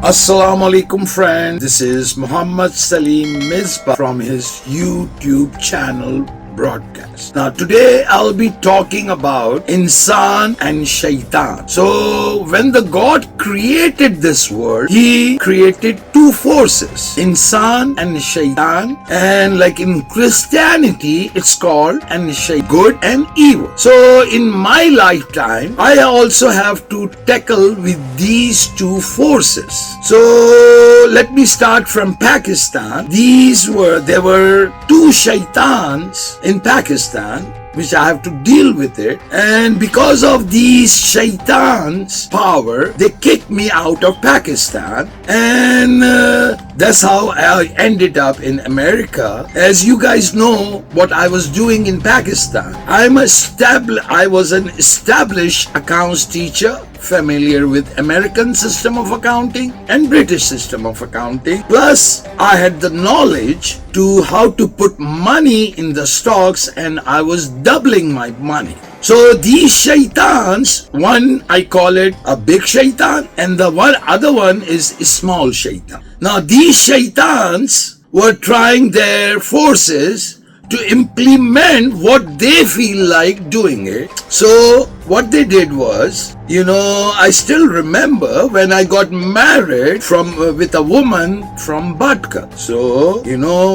Assalamu alaikum friend. This is Muhammad Salim Misbah from his YouTube channel broadcast. Now today I'll be talking about insan and shaitan. So when the God created this world, he created two forces, insan and shaitan, and like in Christianity it's called good and evil. So in my lifetime I also have to tackle with these two forces. So let me start from Pakistan. There were two shaitans in Pakistan, which I have to deal with it. And because of these shaitans' power, they kicked me out of Pakistan. And that's how I ended up in America. As you guys know what I was doing in Pakistan. I was an established accounts teacher, familiar with American system of accounting and British system of accounting. Plus, I had the knowledge to how to put money in the stocks, and I was doubling my money. So these shaitans, one I call it a big shaitan, and the other one is a small shaitan. Now these shaitans were trying their forces to implement what they feel like doing it. So what they did was, I still remember when I got married with a woman from Bhatka. So,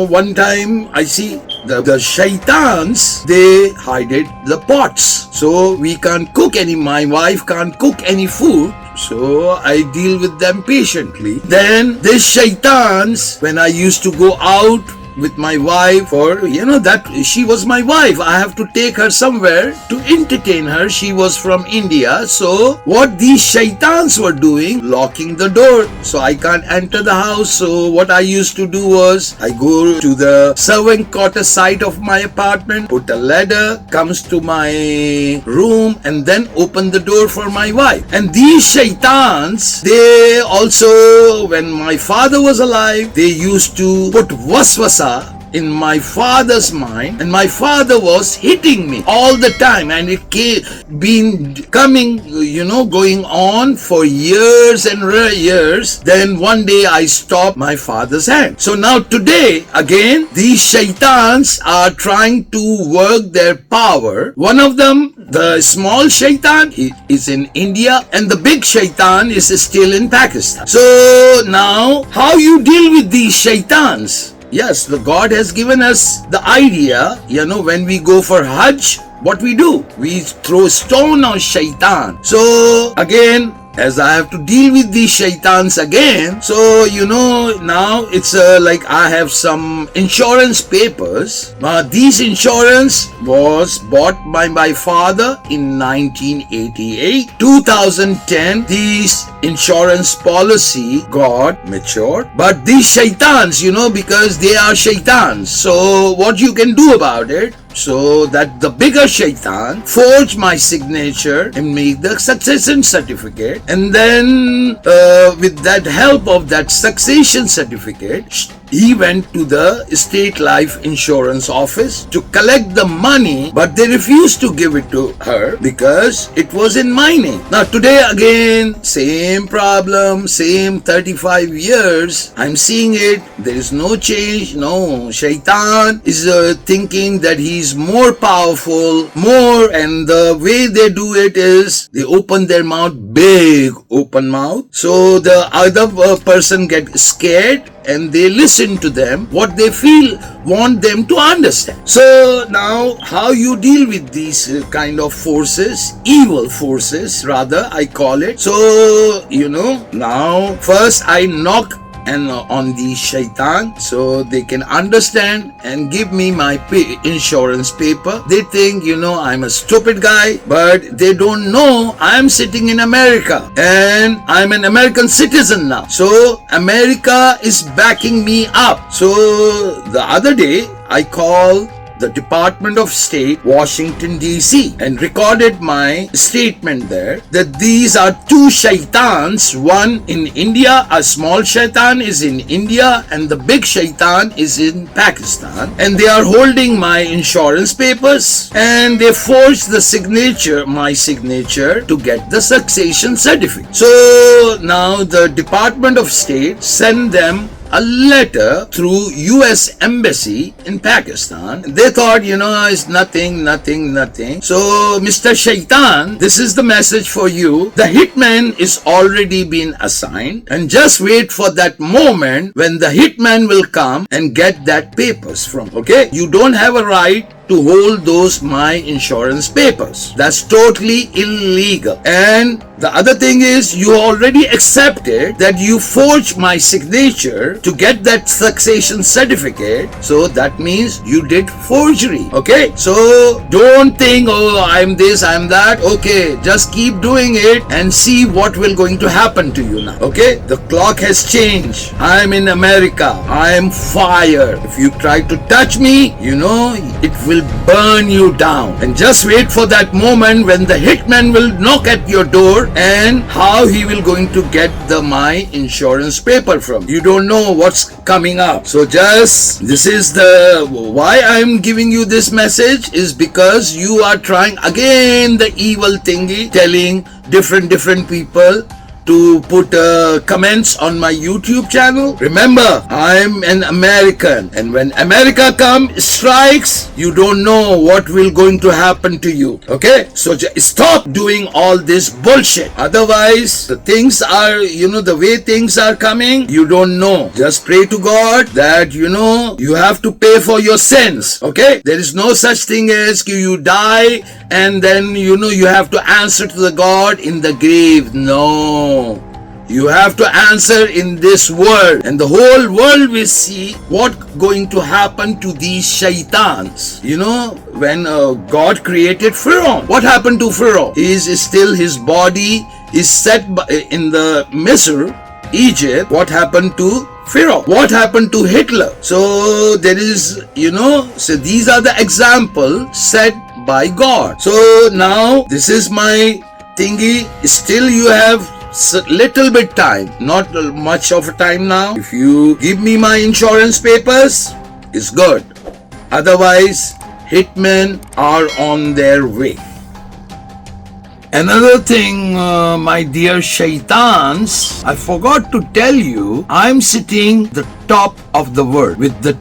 one time I see the shaitans, they hided the pots. So we can't cook my wife can't cook any food. So I deal with them patiently. Then these shaitans, when I used to go out with my wife, or that she was my wife, I have to take her somewhere to entertain her. She was from India. So what these shaitans were doing, locking the door, so I can't enter the house. So what I used to do was, I go to the servant quarter side of my apartment, put a ladder, comes to my room, and then open the door for my wife. And these shaitans, they also, when my father was alive, they used to put waswasa in my father's mind, and my father was hitting me all the time, and it going on for years and years. Then one day I stopped my father's hand. So now today again these shaitans are trying to work their power. One of them, the small shaitan, is in India, and the big shaitan is still in Pakistan. So now how you deal with these shaitans? Yes, the God has given us the idea, when we go for Hajj, what we do? We throw stone on shaitan. So again, as I have to deal with these shaitans again, so now it's like I have some insurance papers. These insurance was bought by my father in 1988. 2010, these insurance policy got matured. But these shaitans, because they are shaitans, so what you can do about it? So that the bigger shaitan forged my signature and made the succession certificate, and then with that help of that succession certificate, he went to the state life insurance office to collect the money, but they refused to give it to her because it was in my name. Now today again, same problem, same 35 years, I'm seeing it. There is no change. No, shaitan is thinking that he's more powerful, and the way they do it is they open their mouth, big open mouth, so the other person gets scared, and they listen to them, what they want them to understand. So now how you deal with these kind of forces, evil forces rather I call it. So now first I knock on the shaitan so they can understand and give me my insurance paper. They think I'm a stupid guy, but they don't know I'm sitting in America and I'm an American citizen now. So America is backing me up. So the other day I called the Department of State, Washington DC, and recorded my statement there that these are two shaitans, one in India, a small shaitan is in India, and the big shaitan is in Pakistan, and they are holding my insurance papers, and they forged the signature, my signature, to get the succession certificate. So now the Department of State sent them a letter through US Embassy in Pakistan. They thought, it's nothing. So, Mr. Shaitan, this is the message for you. The hitman is already been assigned, and just wait for that moment when the hitman will come and get that papers from. Okay? You don't have a right to hold those my insurance papers. That's totally illegal. And the other thing is, you already accepted that you forged my signature to get that succession certificate. So that means you did forgery. Okay? So don't think, oh, I'm this, I'm that. Okay, just keep doing it and see what will going to happen to you now. Okay? The clock has changed. I'm in America. I'm fired. If you try to touch me, it will burn you down. And just wait for that moment when the hitman will knock at your door, and how he will going to get the my insurance paper from. You don't know what's coming up. So this is the why I'm giving you this message, is because you are trying again the evil thingy, telling different people to put comments on my YouTube channel. Remember, I'm an American, and when America strikes, you don't know what will going to happen to you. Okay? So stop doing all this bullshit. Otherwise, the things are, the way things are coming, you don't know. Just pray to God that, you have to pay for your sins. Okay? There is no such thing as you die and then, you have to answer to the God in the grave. No. You have to answer in this world, and the whole world will see what going to happen to these shaitans. When God created Pharaoh, what happened to Pharaoh? His body is set in the Misr, Egypt. What happened to Pharaoh? What happened to Hitler? So there is, so these are the examples set by God. So now this is my thingy. Still you have little bit time, not much of a time now. If you give me my insurance papers, it's good. Otherwise, hitmen are on their way. Another thing, my dear shaitans, I forgot to tell you, I'm sitting the top of the world with the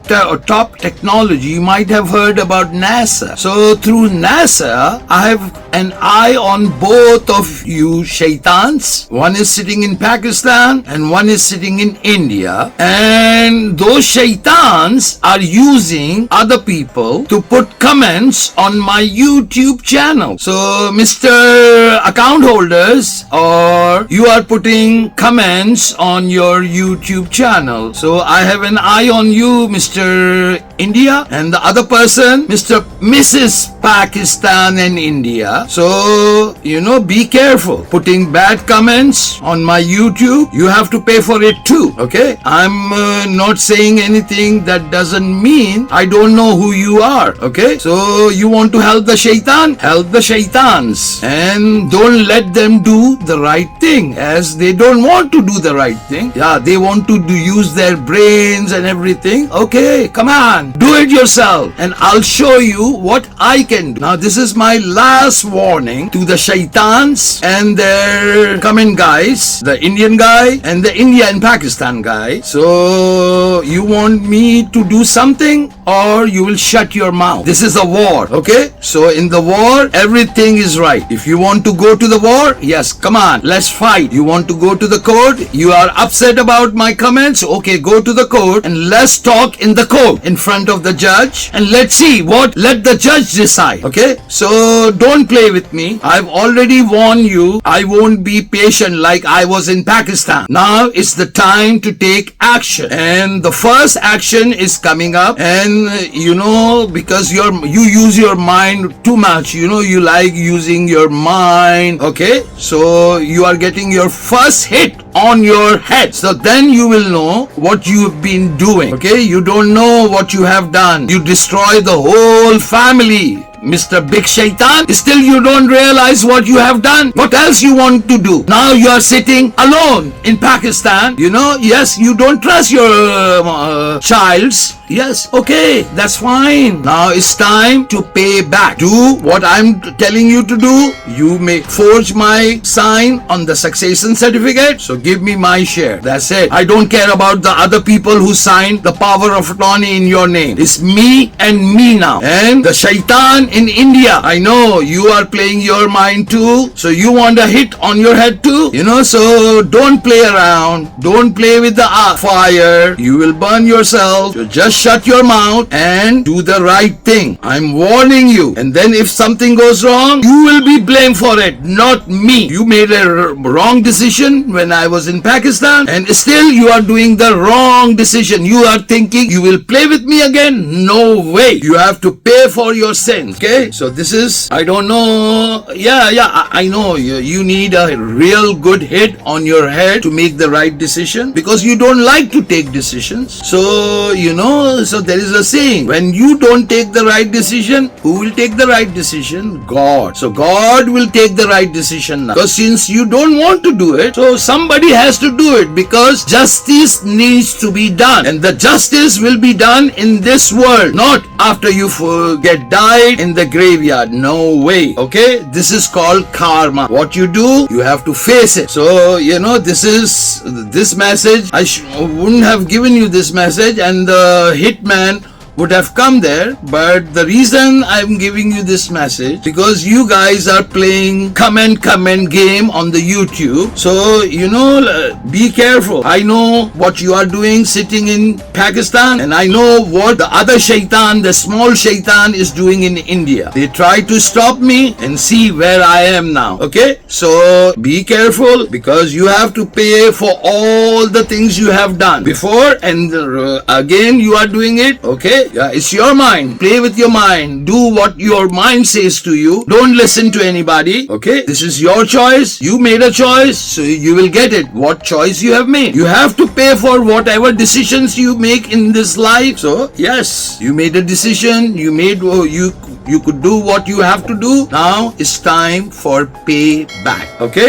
top technology. You might have heard about NASA. So through NASA, I have an eye on both of you shaitans. One is sitting in Pakistan and one is sitting in India. And those shaitans are using other people to put comments on my YouTube channel. So Mr. Account holders, or you are putting comments on your YouTube channel. So I have an eye on you, Mr. India, and the other person, Mrs. Pakistan and India. So, be careful. Putting bad comments on my YouTube, you have to pay for it too, okay? I'm not saying anything that doesn't mean I don't know who you are, okay? So, you want to help the shaitan? Help the shaitans. And don't let them do the right thing, as they don't want to do the right thing. Yeah, they want to use their brains and everything. Okay, come on, do it yourself, and I'll show you what I can do. Now, this is my last warning to the shaitans and their comment guys, the Indian guy and the India and Pakistan guy. So, you want me to do something, or you will shut your mouth. This is a war, okay? So, in the war, everything is right. If you want to go to the war, yes, come on, let's fight. You want to go to the court? You are upset about my comments? Okay, go to the court and let's talk in the court in front of the judge, and let's see let the judge decide. Okay, so don't play with me. I've already warned you. I won't be patient like I was in Pakistan. Now it's the time to take action, and the first action is coming up. And because you use your mind too much, you like using your mind. Okay, so you are getting your first hit on your head. So then you will know what you've been doing. Okay, you don't know what you have done. You destroy the whole family, Mr. Big Shaitan. Still you don't realize what you have done. What else you want to do? Now you are sitting alone in Pakistan. Yes, you don't trust your childs. Yes, okay, that's fine. Now it's time to pay back. Do what I'm telling you to do. You may forge my sign on the succession certificate. So give me my share. That's it. I don't care about the other people who signed the power of attorney in your name. It's me and me now. And the Shaitan in India, I know you are playing your mind too. So you want a hit on your head too? So don't play around. Don't play with the fire. You will burn yourself. So just shut your mouth and do the right thing. I'm warning you. And then if something goes wrong, you will be blamed for it, not me. You made a wrong decision when I was in Pakistan, and still you are doing the wrong decision. You are thinking you will play with me again? No way. You have to pay for your sins. Okay? So this is, I don't know. I know you need a real good hit on your head to make the right decision, because you don't like to take decisions. So there is a saying, when you don't take the right decision, who will take the right decision? God. So God will take the right decision now, because since you don't want to do it, so somebody has to do it, because justice needs to be done, and the justice will be done in this world, not after you get died in the graveyard. No way. Okay, this is called karma. What you do, you have to face it. So this message, I wouldn't have given you this message, and the hitman would have come there, but the reason I'm giving you this message, because you guys are playing comment game on the YouTube. So be careful. I know what you are doing sitting in Pakistan, and I know what the other shaitan, the small shaitan, is doing in India. They try to stop me, and see where I am now. Okay, so be careful, because you have to pay for all the things you have done before, and again you are doing it. Okay, yeah, it's your mind. Play with your mind. Do what your mind says to you. Don't listen to anybody. Okay, this is your choice. You made a choice, so you will get it. What choice you have made. You have to pay for whatever decisions you make in this life. So yes, you made a decision. You could do what you have to do. Now it's time for payback. Okay,